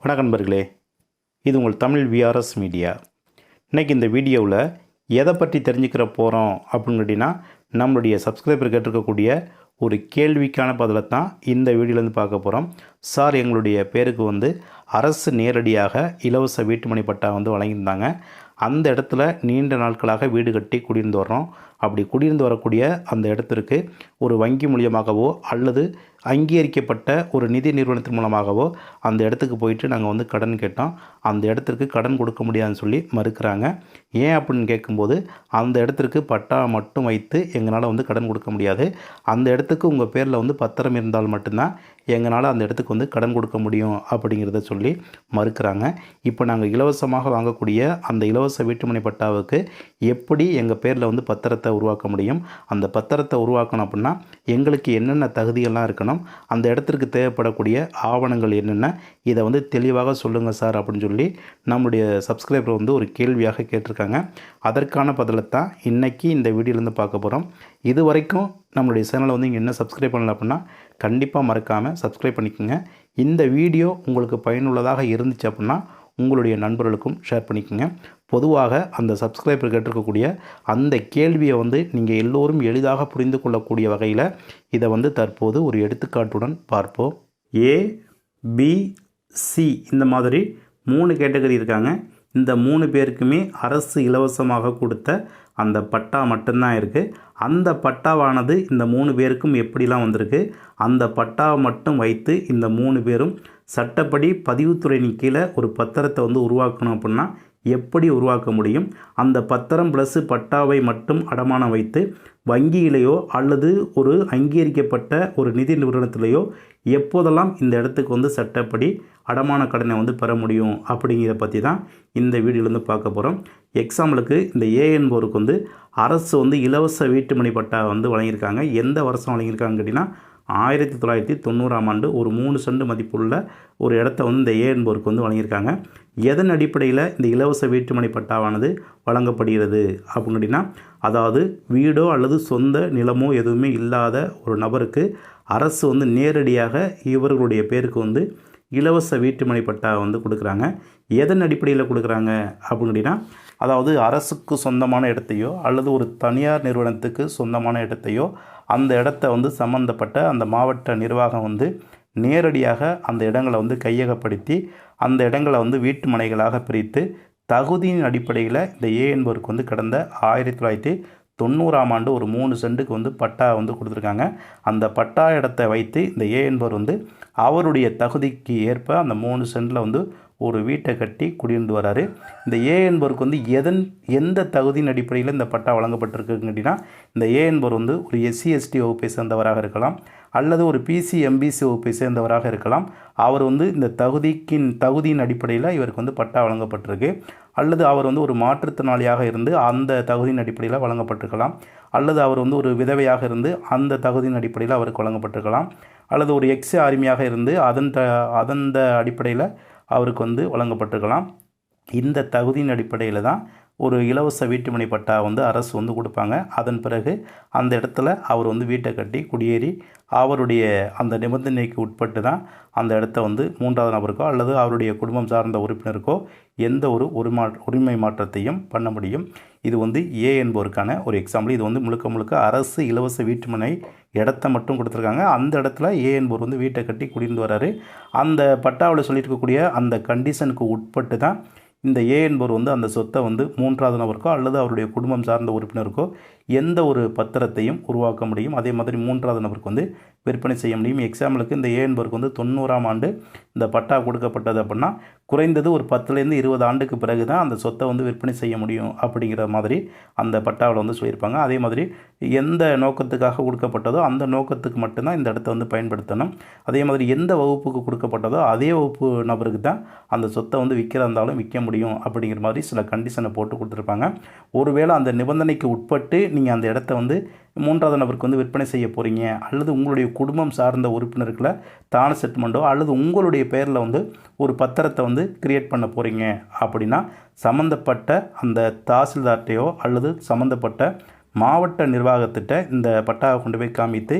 வணக்கம் நண்பர்களே, இது உங்கள் தமிழ் விஆர்எஸ் மீடியா. இன்றைக்கி இந்த வீடியோவில் எதை பற்றி தெரிஞ்சுக்கிற போகிறோம் அப்படின்னு கேட்டிங்கன்னா, நம்மளுடைய சப்ஸ்கிரைபர் கேட்டிருக்கக்கூடிய ஒரு கேள்விக்கான பதிலை தான் இந்த வீடியோலேருந்து பார்க்க போகிறோம். சார், எங்களுடைய பேருக்கு அரசு நேரடியாக இலவச வீட்டுமனை பட்டா வழங்கியிருந்தாங்க. அந்த இடத்துல நீண்ட நாட்களாக வீடு கட்டி குடியிருந்து வர்றோம். அப்படி குடியிருந்து வரக்கூடிய அந்த இடத்திற்கு ஒரு வங்கி மூலியமாகவோ அல்லது அங்கீகரிக்கப்பட்ட ஒரு நிதி நிறுவனத்தின் மூலமாகவோ அந்த இடத்துக்கு போயிட்டு நாங்கள் கடன் கேட்டோம். அந்த இடத்திற்கு கடன் கொடுக்க முடியாதுன்னு சொல்லி மறுக்கிறாங்க. ஏன் அப்படின்னு கேட்கும்போது, அந்த இடத்திற்கு பட்டா மட்டும் வைத்து எங்களால் கடன் கொடுக்க முடியாது. அந்த இடத்துக்கு உங்கள் பேரில் பத்திரம் இருந்தால் மட்டும்தான் எங்களால் அந்த இடத்துக்கு கடன் கொடுக்க முடியும் அப்படிங்கிறத சொல்லி மறுக்கிறாங்க. இப்போ நாங்கள் இலவசமாக வாங்கக்கூடிய அந்த இலவச வீட்டுமனை பட்டாவுக்கு எப்படி எங்கள் பேரில் பத்திரத்தை உருவாக்க முடியும்? அந்த பத்திரத்தை உருவாக்கணும் அப்படின்னா எங்களுக்கு என்னென்ன தகுதிகள்லாம் இருக்கணும், அந்த இடத்திற்கு தேவைப்படக்கூடிய ஆவணங்கள் என்னென்ன, இதை தெளிவாக சொல்லுங்கள் சார் அப்படின்னு சொல்லி நம்முடைய சப்ஸ்கிரைபர் ஒரு கேள்வியாக கேட்டிருக்காங்க. அதற்கான பதிலை தான் இன்றைக்கி இந்த வீடியோலேருந்து பார்க்க போகிறோம். இது வரைக்கும் நம்மளுடைய சேனலை இங்கே என்ன சப்ஸ்கிரைப் பண்ணல அப்படின்னா கண்டிப்பாக மறக்காமல் சப்ஸ்கிரைப் பண்ணிக்கோங்க. இந்த வீடியோ உங்களுக்கு பயனுள்ளதாக இருந்துச்சு அப்படின்னா உங்களுடைய நண்பர்களுக்கும் ஷேர் பண்ணிக்கோங்க. பொதுவாக அந்த சப்ஸ்கிரைபர் கேட்டிருக்கக்கூடிய அந்த கேள்வியை நீங்கள் எல்லோரும் எளிதாக புரிந்து கொள்ளக்கூடிய வகையில் இதை தற்போது ஒரு எடுத்துக்காட்டுடன் பார்ப்போம். ஏ, பி, சி இந்த மாதிரி 3 கேட்டகரி இருக்காங்க. இந்த 3 பேருக்குமே அரசு இலவசமாக கொடுத்த அந்த பட்டா மட்டும்தான் இருக்குது. அந்த பட்டாவானது இந்த 3 பேருக்கும் எப்படிலாம் வந்திருக்கு, அந்த பட்டாவை மட்டும் வைத்து இந்த 3 பேரும் சட்டப்படி பதிவுத்துறையின் கீழே ஒரு பத்திரத்தை உருவாக்கணும் அப்படின்னா எப்படி உருவாக்க முடியும்? அந்த பத்திரம் ப்ளஸ் பட்டாவை மட்டும் அடமானம் வைத்து வங்கியிலேயோ அல்லது ஒரு அங்கீகரிக்கப்பட்ட ஒரு நிதி நிறுவனத்திலேயோ எப்போதெல்லாம் இந்த இடத்துக்கு சட்டப்படி அடமான கடனை பெற முடியும் அப்படிங்கிறத பற்றி தான் இந்த வீடியோலேருந்து பார்க்க போகிறோம். எக்ஸாம்பிளுக்கு இந்த ஏ என்பவருக்கு அரசு இலவச வீட்டுமனை பட்டா வழங்கியிருக்காங்க. எந்த வருஷம் வழங்கியிருக்காங்க கேட்டிங்கன்னா 1990ஆம் ஆண்டு ஒரு 3 சென்ட் மதிப்புள்ள ஒரு இடத்த இந்த ஏ என்பவருக்கு வழங்கியிருக்காங்க. எதன் அடிப்படையில் இந்த இலவச வீட்டுமனை பட்டாவானது வழங்கப்படுகிறது அப்படின்னு கேட்டிங்கன்னா, அதாவது வீடோ அல்லது சொந்த நிலமோ எதுவுமே இல்லாத ஒரு நபருக்கு அரசு நேரடியாக இவர்களுடைய பேருக்கு இலவச வீட்டுமனை பட்டா கொடுக்குறாங்க. எதன் அடிப்படையில் கொடுக்குறாங்க அப்படின்னு கேட்டிங்கன்னா, அதாவது அரசுக்கு சொந்தமான இடத்தையோ அல்லது ஒரு தனியார் நிறுவனத்துக்கு சொந்தமான இடத்தையோ அந்த இடத்த சம்மந்தப்பட்ட அந்த மாவட்ட நிர்வாகம் நேரடியாக அந்த இடங்களை கையகப்படுத்தி அந்த இடங்களை வீட்டு மனைகளாக பிரித்து தகுதியின் அடிப்படையில் இந்த ஏ என்பவருக்கு கடந்த 1990ஆம் ஆண்டு ஒரு 3 சென்ட்டுக்கு பட்டா கொடுத்துருக்காங்க. அந்த பட்டா இடத்தை வைத்து இந்த ஏ என்பவர் அவருடைய தகுதிக்கு ஏற்ப அந்த 3 சென்ட்டில் ஒரு வீட்டை கட்டி குடியிருந்து வராரு. இந்த ஏ என்பவருக்கு எந்த தகுதியின் அடிப்படையில் இந்த பட்டா வழங்கப்பட்டிருக்குன்னு கேட்டிங்கன்னா, இந்த ஏ என்பவர் ஒரு எஸ்சி எஸ்டி வகுப்பை சேர்ந்தவராக இருக்கலாம் அல்லது ஒரு பிசி எம்பிசி வகுப்பை சேர்ந்தவராக இருக்கலாம். அவர் இந்த தகுதியின் அடிப்படையில் இவருக்கு பட்டா வழங்கப்பட்டிருக்கு. அல்லது அவர் ஒரு மாற்றுத்திறனாளியாக இருந்து அந்த தகுதியின் அடிப்படையில் வழங்கப்பட்டிருக்கலாம். அல்லது அவர் ஒரு விதவையாக இருந்து அந்த தகுதியின் அடிப்படையில் அவருக்கு வழங்கப்பட்டிருக்கலாம். அல்லது ஒரு எக்ஸ் ஆர்மியாக இருந்து அதன் அடிப்படையில் அவருக்கு வழங்கப்பட்டிருக்கலாம். இந்த தகுதியின் அடிப்படையில் தான் ஒரு இலவச வீட்டுமனை பட்டா அரசு கொடுப்பாங்க. அதன் பிறகு அந்த இடத்துல அவர் வீட்டை கட்டி குடியேறி அவருடைய அந்த நிபந்தனைக்கு உட்பட்டு தான் அந்த இடத்த 3வது நபருக்கோ அல்லது அவருடைய குடும்பம் சார்ந்த உறுப்பினருக்கோ எந்த ஒரு உரிமை மாற்றத்தையும் பண்ண முடியும். இது ஏ என்பவருக்கான ஒரு எக்ஸாம்பிள். இது முழுக்க முழுக்க அரசு இலவச வீட்டுமனை இடத்த மட்டும் கொடுத்துருக்காங்க. அந்த இடத்துல ஏ என்பவர் வீட்டை கட்டி குடியிருந்து வராரு. அந்த பட்டாவில் சொல்லியிருக்கக்கூடிய அந்த கண்டிஷனுக்கு உட்பட்டு தான் இந்த ஏ என்பவர் அந்த சொத்தை 3வது நபருக்கோ அல்லது அவருடைய குடும்பம் சார்ந்த உறுப்பினருக்கோ எந்த ஒரு பத்திரத்தையும் உருவாக்க முடியும். அதே மாதிரி 3வது நபருக்கு விற்பனை செய்ய முடியும். எக்ஸாம்பிளுக்கு இந்த ஏ என்பவருக்கு 90ஆம் ஆண்டு இந்த பட்டா கொடுக்கப்பட்டது அப்படின்னா குறைந்தது ஒரு 10லேருந்து 20 ஆண்டுக்கு பிறகு தான் அந்த சொத்தை விற்பனை செய்ய முடியும் அப்படிங்கிற மாதிரி அந்த பட்டாவில் சொல்லியிருப்பாங்க. அதே மாதிரி எந்த நோக்கத்துக்காக கொடுக்கப்பட்டதோ அந்த நோக்கத்துக்கு மட்டும்தான் இந்த இடத்த பயன்படுத்தணும். அதே மாதிரி எந்த வகுப்புக்கு கொடுக்கப்பட்டதோ அதே வகுப்பு நபருக்கு தான் அந்த சொத்தை விற்கிறதா இருந்தாலும் விற்க முடியும் அப்படிங்கிற மாதிரி சில கண்டிஷனை போட்டு கொடுத்துருப்பாங்க. ஒருவேளை அந்த நிபந்தனைக்கு உட்பட்டு நீங்கள் அந்த இடத்த 3வது நபருக்கு விற்பனை செய்ய போகிறீங்க அல்லது உங்களுடைய குடும்பம் சார்ந்த உறுப்பினர்களை தான செட்டில்மெண்ட்டோ அல்லது உங்களுடைய பேரில் ஒரு பத்திரத்தை கிரியேட் பண்ண போகிறீங்க அப்படின்னா சம்மந்தப்பட்ட அந்த தாசில்தார்ட்டையோ அல்லது சம்மந்தப்பட்ட மாவட்ட நிர்வாகத்திட்ட இந்த பட்டாவை கொண்டு போய் காமித்து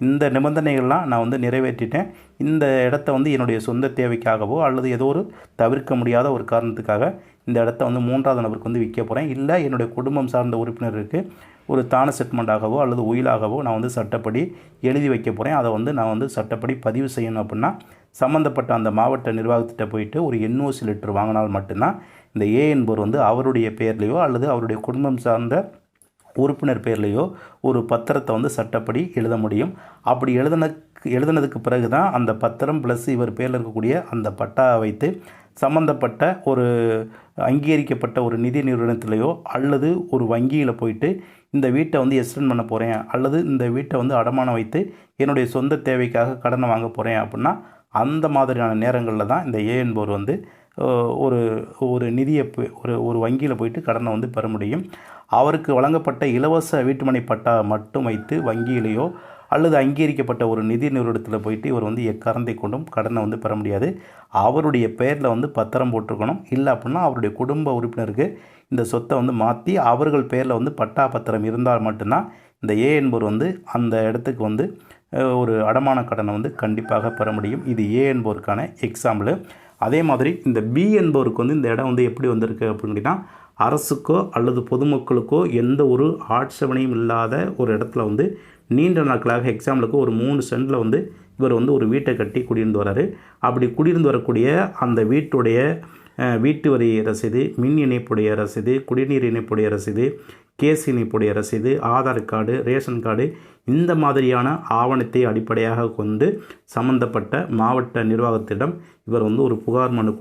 இந்த நிபந்தனைகள்லாம் நான் வந்து நிறைவேற்றிட்டேன், இந்த இடத்த வந்து என்னுடைய சொந்த தேவைக்காகவோ அல்லது ஏதோ ஒரு தவிர்க்க முடியாத ஒரு காரணத்துக்காக இந்த இடத்த வந்து 3வது நபருக்கு வந்து விற்க போகிறேன், இல்லை என்னுடைய குடும்பம் சார்ந்த உறுப்பினருக்கு ஒரு தான செட்மெண்ட்டாகவோ அல்லது உயிலாகவோ நான் வந்து சட்டப்படி எழுதி வைக்க போகிறேன், அதை வந்து நான் வந்து சட்டப்படி பதிவு செய்யணும் அப்படின்னா சம்மந்தப்பட்ட அந்த மாவட்ட நிர்வாகத்திட்ட போயிட்டு ஒரு என்ஓசி லெட்டர் வாங்கினால் மட்டும்தான் இந்த ஏ என்பவர் வந்து அவருடைய பேர்லேயோ அல்லது அவருடைய குடும்பம் சார்ந்த உறுப்பினர் பேர்லேயோ ஒரு பத்திரத்தை வந்து சட்டப்படி எழுத முடியும். அப்படி எழுதுனதுக்கு பிறகு தான் அந்த பத்திரம் ப்ளஸ் இவர் பேரில் இருக்கக்கூடிய அந்த பட்டா வைத்து சம்மந்தப்பட்ட ஒரு அங்கீகரிக்கப்பட்ட ஒரு நிதி நிறுவனத்திலேயோ அல்லது ஒரு வங்கியில் போயிட்டு இந்த வீட்டை வந்து எக்ஸ்டெண்ட் பண்ண போகிறேன் அல்லது இந்த வீட்டை வந்து அடமானம் வைத்து என்னுடைய சொந்த தேவைக்காக கடனை வாங்க போகிறேன் அப்படின்னா அந்த மாதிரியான நேரங்களில் தான் இந்த ஏ என்பவர் வந்து ஒரு நிதியை ஒரு வங்கியில் போயிட்டு கடனை வந்து பெற முடியும். அவருக்கு வழங்கப்பட்ட இலவச வீட்டுமனை பட்டா மட்டும் வைத்து வங்கியிலேயோ அல்லது அங்கீகரிக்கப்பட்ட ஒரு நிதி நிறுவனத்தில் போயிட்டு இவர் வந்து எக்காரணத்தை கொண்டும் கடனை வந்து பெற முடியாது. அவருடைய பெயரில் வந்து பத்திரம் போட்டிருக்கணும், இல்லை அப்படின்னா அவருடைய குடும்ப உறுப்பினருக்கு இந்த சொத்தை வந்து மாற்றி அவர்கள் பெயரில் வந்து பட்டா பத்திரம் இருந்தால் மட்டும்தான் இந்த ஏ என்பவர் வந்து அந்த இடத்துக்கு வந்து ஒரு அடமான கடனை வந்து கண்டிப்பாக பெற முடியும். இது ஏ என்பவருக்கான எக்ஸாம்பிள். அதே மாதிரி இந்த பி என்பவருக்கு வந்து இந்த இடம் வந்து எப்படி வந்திருக்கு அப்படின்னா, அரசுக்கோ அல்லது பொதுமக்களுக்கோ எந்த ஒரு ஆட்சேபனையும் இல்லாத ஒரு இடத்துல வந்து நீண்ட நாட்களாக எக்ஸாம்பிளுக்கு ஒரு 3 சென்டில் வந்து இவர் வந்து ஒரு வீட்டை கட்டி குடியிருந்து வராரு. அப்படி குடியிருந்து வரக்கூடிய அந்த வீட்டுடைய வீட்டு வரி ரசீது, மின் இணைப்புடைய ரசீது, குடிநீர் இணைப்புடைய ரசீது, கேஸ் இணைப்புடைய ரசீது, ஆதார் கார்டு, ரேஷன் கார்டு, இந்த மாதிரியான ஆவணத்தை அடிப்படையாக கொண்டு சம்பந்தப்பட்ட மாவட்ட நிர்வாகத்திடம் இவர் வந்து ஒரு புகார் மனு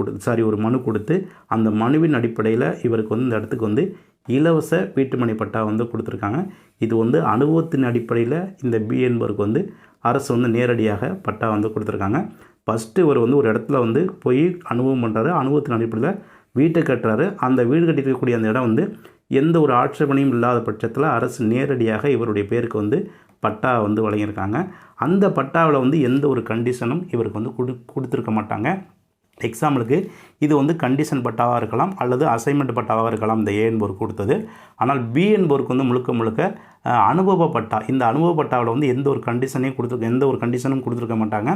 ஒரு மனு கொடுத்து அந்த மனுவின் அடிப்படையில் இவருக்கு வந்து இந்த இடத்துக்கு வந்து இலவச வீட்டுமனை பட்டா வந்து கொடுத்துருக்காங்க. இது வந்து அனுபவத்தின் அடிப்படையில் இந்த பி என்பவருக்கு வந்து அரசு வந்து நேரடியாக பட்டா வந்து கொடுத்துருக்காங்க. ஃபஸ்ட்டு இவர் வந்து ஒரு இடத்துல வந்து போய் அனுபவம் பண்ணுறாரு, அனுபவத்தின் அடிப்படையில் வீட்டை கட்டுறாரு. அந்த வீடு கட்டிருக்கக்கூடிய அந்த இடம் வந்து எந்த ஒரு ஆட்சேபனையும் இல்லாத பட்சத்தில் அரசு நேரடியாக இவருடைய பேருக்கு வந்து பட்டா வந்து வழங்கியிருக்காங்க. அந்த பட்டாவில் வந்து எந்த ஒரு கண்டிஷனும் இவருக்கு வந்து கொடுத்துருக்க மாட்டாங்க. எக்ஸாம்பிளுக்கு இது வந்து கண்டிஷன் பட்டாவாக இருக்கலாம் அல்லது அசைன்மெண்ட் பட்டாவாக இருக்கலாம் இந்த ஏ என்பவர் கொடுத்தது. ஆனால் பி என்பவருக்கு வந்து முழுக்க அனுபவ பட்டா, இந்த அனுபவ பட்டாவில் வந்து எந்த ஒரு கண்டிஷனும் கொடுத்துருக்க மாட்டாங்க.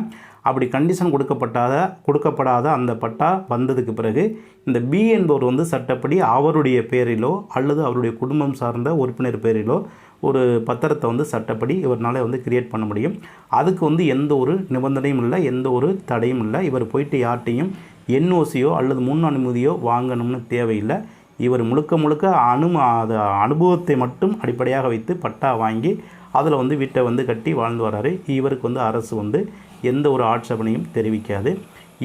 அப்படி கண்டிஷன் கொடுக்கப்படாத அந்த பட்டா வந்ததுக்கு பிறகு இந்த பி என்பவர் வந்து சட்டப்படி அவருடைய பேரிலோ அல்லது அவருடைய குடும்பம் சார்ந்த உறுப்பினர் பேரிலோ ஒரு பத்திரத்தை வந்து சட்டப்படி இவரால் வந்து கிரியேட் பண்ண முடியும். அதுக்கு வந்து எந்த ஒரு நிபந்தனையும் இல்லை, எந்த ஒரு தடையும் இல்லை. இவர் போயிட்டு யார்ட்டையும் என்ஓசியோ அல்லது முன் அனுமதியோ வாங்கணும்னு தேவையில்லை. இவர் முழுக்க அனுபவத்தை மட்டும் அடிப்படையாக வைத்து பட்டா வாங்கி அதில் வந்து வீட்டை வந்து கட்டி வாழ்ந்து வராரு. இவருக்கு வந்து அரசு வந்து எந்த ஒரு ஆட்சேபனையும் தெரிவிக்காது.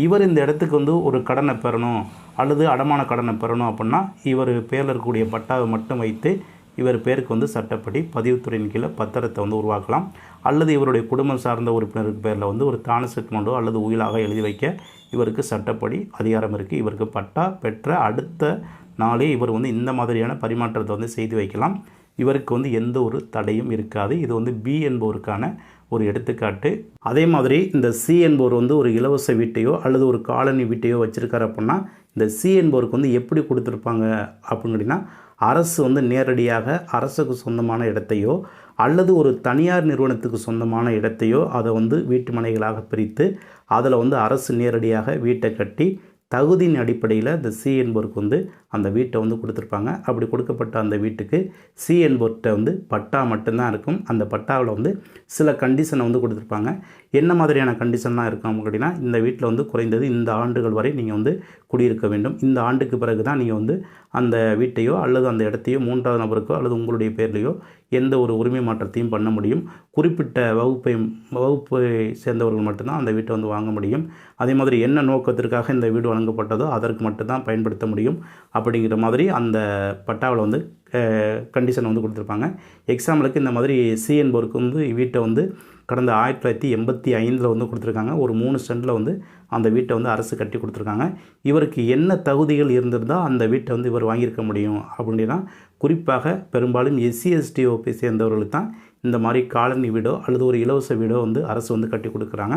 இவர் இந்த இடத்துக்கு வந்து ஒரு கடனை பெறணும் அல்லது அடமான கடனை பெறணும் அப்படின்னா இவர் பேரில் இருக்கக்கூடிய பட்டாவை மட்டும் வைத்து இவர் பேருக்கு வந்து சட்டப்படி பதிவுத்துறையின் கீழே பத்திரத்தை வந்து உருவாக்கலாம். அல்லது இவருடைய குடும்பம் சார்ந்த உறுப்பினருக்கு பேரில் வந்து ஒரு தான செட்மெண்ட்டோ அல்லது உயிலாக எழுதி வைக்க இவருக்கு சட்டப்படி அதிகாரம் இருக்குது. இவருக்கு பட்டா பெற்ற அடுத்த நாளே இவர் வந்து இந்த மாதிரியான பரிமாற்றத்தை வந்து செய்து வைக்கலாம். இவருக்கு வந்து எந்த ஒரு தடையும் இருக்காது. இது வந்து பி என்பவருக்கான ஒரு எடுத்துக்காட்டு. அதே மாதிரி இந்த சி என்பவர் வந்து ஒரு இலவச வீட்டையோ அல்லது ஒரு காலனி வீட்டையோ வச்சுருக்காரு அப்படின்னா இந்த சி என்பவருக்கு வந்து எப்படி கொடுத்துருப்பாங்க அப்படின்னா, அரசு வந்து நேரடியாக அரசுக்கு சொந்தமான இடத்தையோ அல்லது ஒரு தனியார் நிறுவனத்துக்கு சொந்தமான இடத்தையோ அதை வந்து வீட்டு மனைகளாக பிரித்து அதில் வந்து அரசு நேரடியாக வீட்டை கட்டி தகுதியின் அடிப்படையில் இந்த சி என்பவருக்கு வந்து அந்த வீட்டை வந்து கொடுத்துருப்பாங்க. அப்படி கொடுக்கப்பட்ட அந்த வீட்டுக்கு சி என்பவர்கிட்ட வந்து பட்டா மட்டும்தான் இருக்கும். அந்த பட்டாவில் வந்து சில கண்டிஷனை வந்து கொடுத்துருப்பாங்க. என்ன மாதிரியான கண்டிஷன்லாம் இருக்கும் அப்படின்னா, இந்த வீட்டில் வந்து குறைந்தது இந்த ஆண்டுகள் வரை நீங்கள் வந்து குடியிருக்க வேண்டும். இந்த ஆண்டுக்கு பிறகு தான் நீங்கள் வந்து அந்த வீட்டையோ அல்லது அந்த இடத்தையோ 3வது நபருக்கோ அல்லது உங்களுடைய பேர்லையோ எந்த ஒரு உரிமை மாற்றத்தையும் பண்ண முடியும். குறிப்பிட்ட வகுப்பை சேர்ந்தவர்கள் மட்டும்தான் அந்த வீட்டை வந்து வாங்க முடியும். அதே மாதிரி என்ன நோக்கத்திற்காக இந்த வீடு வழங்கப்பட்டதோ அதற்கு மட்டும்தான் பயன்படுத்த முடியும் அப்படிங்கிற மாதிரி அந்த பட்டாவில் வந்து கண்டிஷன் வந்து கொடுத்துருப்பாங்க. எக்ஸாம்பிளுக்கு இந்த மாதிரி சி என்பவருக்கு வந்து வீட்டை வந்து கடந்த 1985 வந்து கொடுத்துருக்காங்க. ஒரு 3 சென்டில் வந்து அந்த வீட்டை வந்து அரசு கட்டி கொடுத்துருக்காங்க. இவருக்கு என்ன தகுதிகள் இருந்திருந்தால் அந்த வீட்டை வந்து இவர் வாங்கியிருக்க முடியும் அப்படின்னா, குறிப்பாக பெரும்பாலும் SC ST வகுப்பை சேர்ந்தவர்களுக்கு தான் இந்த மாதிரி காலனி வீடோ அல்லது ஒரு இலவச வீடோ வந்து அரசு வந்து கட்டி கொடுக்குறாங்க.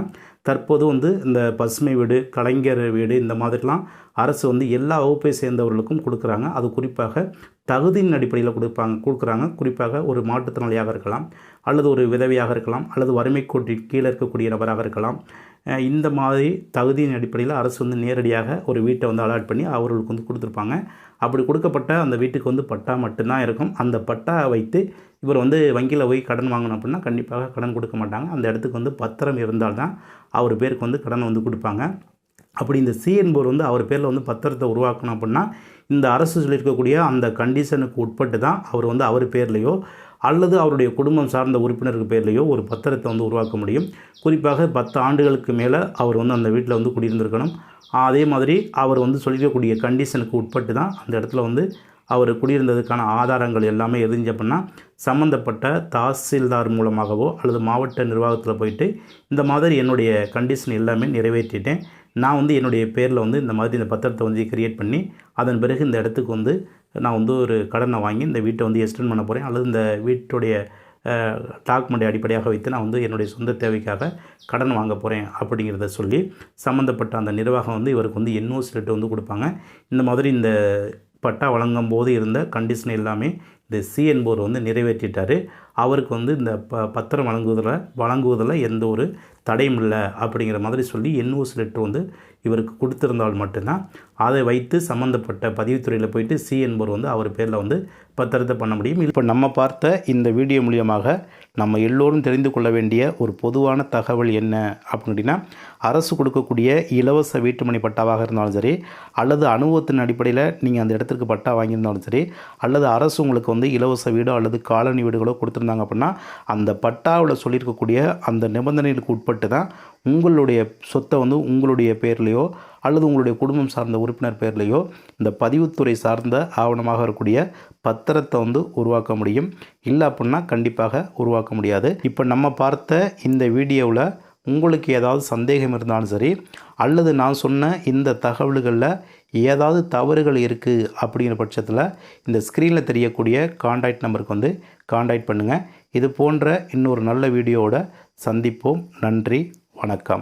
தற்போது வந்து இந்த பசுமை வீடு, கலைஞர் வீடு இந்த மாதிரிலாம் அரசு வந்து எல்லா வகுப்பை சேர்ந்தவர்களுக்கும் கொடுக்குறாங்க. அது குறிப்பாக தகுதியின் அடிப்படையில் கொடுக்குறாங்க. குறிப்பாக ஒரு மாற்றுத்திறனாளியாக இருக்கலாம், அல்லது ஒரு விதவையாக இருக்கலாம், அல்லது வறுமை கோட்டிற்கு கீழே இருக்கக்கூடிய நபராக இருக்கலாம். இந்த மாதிரி தகுதியின் அடிப்படையில் அரசு வந்து நேரடியாக ஒரு வீட்டை வந்து அலாட் பண்ணி அவர்களுக்கு வந்து கொடுத்துருப்பாங்க. அப்படி கொடுக்கப்பட்ட அந்த வீட்டுக்கு வந்து பட்டா மட்டும்தான் இருக்கும். அந்த பட்டா வைத்து இவர் வந்து வங்கியில் போய் கடன் வாங்கணும் அப்படின்னா கண்டிப்பாக கடன் கொடுக்க மாட்டாங்க. அந்த இடத்துக்கு வந்து பத்திரம் இருந்தால்தான் அவர் பேருக்கு வந்து கடன் வந்து கொடுப்பாங்க. அப்படி இந்த சி என்பவர் வந்து அவர் பேரில் வந்து பத்திரத்தை உருவாக்கணும் அப்படின்னா இந்த அரசு சொல்லியிருக்கக்கூடிய அந்த கண்டிஷனுக்கு உட்பட்டு தான் அவர் வந்து அவர் பேர்லேயோ அல்லது அவருடைய குடும்பம் சார்ந்த உறுப்பினருக்கு பேர்லேயோ ஒரு பத்திரத்தை வந்து உருவாக்க முடியும். குறிப்பாக 10 ஆண்டுகளுக்கு மேலே அவர் வந்து அந்த வீட்டில் வந்து குடியிருந்திருக்கணும். அதே மாதிரி அவர் வந்து சொல்லிக்கக்கூடிய கண்டிஷனுக்கு உட்பட்டு தான் அந்த இடத்துல வந்து அவர் குடியிருந்ததுக்கான ஆதாரங்கள் எல்லாமே எரிஞ்சு அப்படின்னா சம்மந்தப்பட்ட தாசில்தார் மூலமாகவோ அல்லது மாவட்ட நிர்வாகத்தில் போயிட்டு இந்த மாதிரி என்னுடைய கண்டிஷன் எல்லாமே நிறைவேற்றிட்டேன், நான் வந்து என்னுடைய பேரில் வந்து இந்த மாதிரி இந்த பத்திரத்தை வந்து கிரியேட் பண்ணி அதன் பிறகு இந்த இடத்துக்கு வந்து நான் வந்து ஒரு கடனை வாங்கி இந்த வீட்டை வந்து எக்ஸ்டெண்ட் பண்ண போகிறேன், அல்லது இந்த வீட்டுடைய டாக்குமெண்ட்டை அடிப்படையாக வைத்து நான் வந்து என்னுடைய சொந்த தேவைக்காக கடன் வாங்க போகிறேன் அப்படிங்கிறத சொல்லி சம்மந்தப்பட்ட அந்த நிர்வாகம் வந்து இவருக்கு வந்து என்ஓசி லெட்டர் வந்து கொடுப்பாங்க. இந்த மாதிரி இந்த பட்டா வழங்கும் போது இருந்த கண்டிஷன் எல்லாமே இந்த சி என்பவர் வந்து நிறைவேற்றிட்டார். அவருக்கு வந்து இந்த பத்திரம் வழங்குவதில் எந்த ஒரு தடையும் இல்லை அப்படிங்கிற மாதிரி சொல்லி என்ஓசி லெட்டர் வந்து இவருக்கு கொடுத்துருந்தால் மட்டும்தான் அதை வைத்து சம்மந்தப்பட்ட பதிவுத்துறையில் போயிட்டு சி என்பவர் வந்து அவர் பேரில் வந்து பத்திரத்தை பண்ண முடியும். இப்போ நம்ம பார்த்த இந்த வீடியோ மூலியமாக நம்ம எல்லோரும் தெரிந்து கொள்ள வேண்டிய ஒரு பொதுவான தகவல் என்ன அப்படின்னா, அரசு கொடுக்கக்கூடிய இலவச வீட்டுமனை பட்டாவாக இருந்தாலும் சரி, அல்லது அனுபவத்தின் அடிப்படையில் நீங்கள் அந்த இடத்துக்கு பட்டா வாங்கியிருந்தாலும் சரி, அல்லது அரசு உங்களுக்கு வந்து இலவச வீடோ அல்லது காலனி வீடுகளோ கொடுத்துருந்தாங்க அப்படின்னா அந்த பட்டாவில் சொல்லியிருக்கக்கூடிய அந்த நிபந்தனைகளுக்கு உட்பட்டு தான் உங்களுடைய சொத்தை வந்து உங்களுடைய பேர்லேயோ அல்லது உங்களுடைய குடும்பம் சார்ந்த உறுப்பினர் பேர்லேயோ இந்த பதிவுத்துறை சார்ந்த ஆவணமாக இருக்கக்கூடிய பத்திரத்தை வந்து உருவாக்க முடியும். இல்லை அப்படின்னா கண்டிப்பாக உருவாக்க முடியாது. இப்போ நம்ம பார்த்த இந்த வீடியோவில் உங்களுக்கு ஏதாவது சந்தேகம் இருந்தாலும் சரி, அல்லது நான் சொன்ன இந்த தகவல்களில் ஏதாவது தவறுகள் இருக்குது அப்படிங்கிற பட்சத்தில் இந்த ஸ்க்ரீனில் தெரியக்கூடிய காண்டாக்ட் நம்பருக்கு வந்து காண்டாக்ட் பண்ணுங்கள். இது போன்ற இன்னொரு நல்ல வீடியோவோட சந்திப்போம். நன்றி, வணக்கம்.